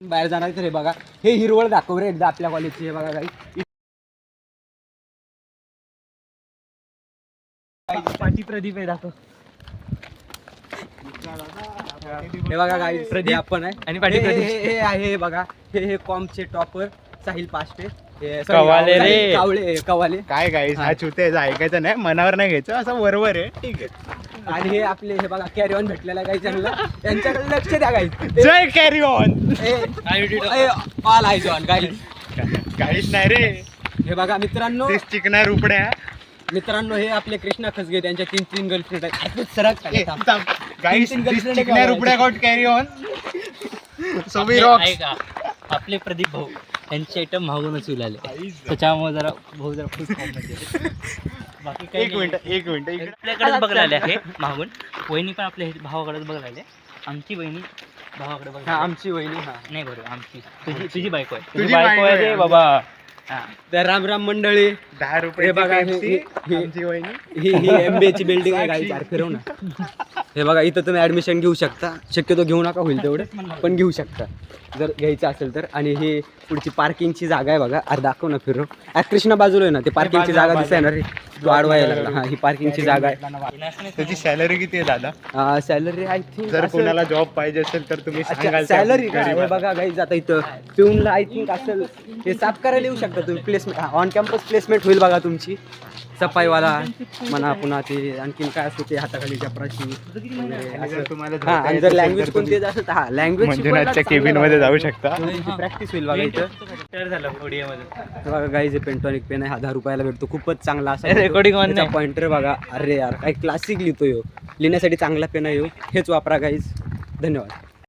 बाहेर जाणार तर हे बघा, हे हिरवळ दाखव रे एकदा आपल्या कॉलेजची. हे बघा काही पाठी प्रदीप आहे दाखव. हे बघा काही प्रदीप आपण आहे आणि पाठी हे आहे बघा, हे कॉमचे टॉपर साहिल पाष्टे, कवाले रे. कवाले काय गाईस हा चुते ऐकायचं नाही, मनावर नाही घ्यायचं, असं बरोबर आहे. ठीक आहे. आणि हे आपले हे बघा कॅरी ऑन भेटलेला काही चांगला, त्यांच्याकडे लक्ष द्या काही. जय कॅरी ऑन. ऑल आयज ऑन गाईस. काहीच नाही रे. हे बघा मित्रांनो, चिकना रुपड्या मित्रांनो हे आपले कृष्णा खसगे, त्यांच्या 3 गर्लफ्रेंड आहेत. सरक गाईस चिकना रुपड्या गॉट कॅरी ऑन. आपले प्रदीप भाऊ यांचे आयटम मागूनच उलाले, त्याच्यामुळे जरा भाऊ जरा खुश बाकी काही. एक मिनिट आपल्याकडेच बघायला आले आहे मागून. वहिनी पण आपल्या भावाकडेच बघायला आले. आमची वहिनी भावाकडे बघा. आमची वहिनी. हा नाही बरोबर, आमची तुझी बायको आहे. तुझी बायको आहे रे बाबा. तर राम राम मंडळी. 10 रुपये बघा, आमची वहिनी. ही MBA ची बिल्डिंग आहे गाईस. यार फिरव ना. हे बघा इथं तुम्ही ऍडमिशन घेऊ शकता. शक्यतो घेऊ नका, होईल तेवढं पण घेऊ शकता जर घ्यायचं असेल तर. आणि ही पुढची पार्किंगची जागा आहे बघा. अरे दाखव ना, फिरव. कृष्णा बाजूला आहे ना, ते पार्किंगची जागा दिसणार रे. तू आडवायला लागला. हा ही पार्किंगची जागा आहे. त्याची सॅलरी किती आहे दादा? सॅलरी आय थिंक जर कोणाला जॉब पाहिजे असेल तर तुम्ही सांगाल. सॅलरी काय बघा गाईज. आता इथं पिऊनला आय थिंक असेल, हे साफ करायला येऊ शकता तुम्ही. प्लेसमेंट ऑन कॅम्पस प्लेसमेंट होईल बघा तुमची. सफाईवाला म्हणा, पुन्हा ते आणखीन काय असते ते हाताखाली चपराशी. आणि जर लँग्वेज कोणती असेल तर हा लँग्वेज मंजुनाथच्या केबिन मध्ये जाऊ शकता. प्रॅक्टिस होईल बघा इथं. बघा गाईज पेंटॉनिक पेन आहे, 10 रुपयाला भेटतो. खूपच चांगला असा रेकॉर्डिंग पॉइंटर बघा. अरे यार काय क्लासिक लिहितो यो. लिहिण्यासाठी चांगला पेन आहे यो. हेच वापरा गाईज. धन्यवाद.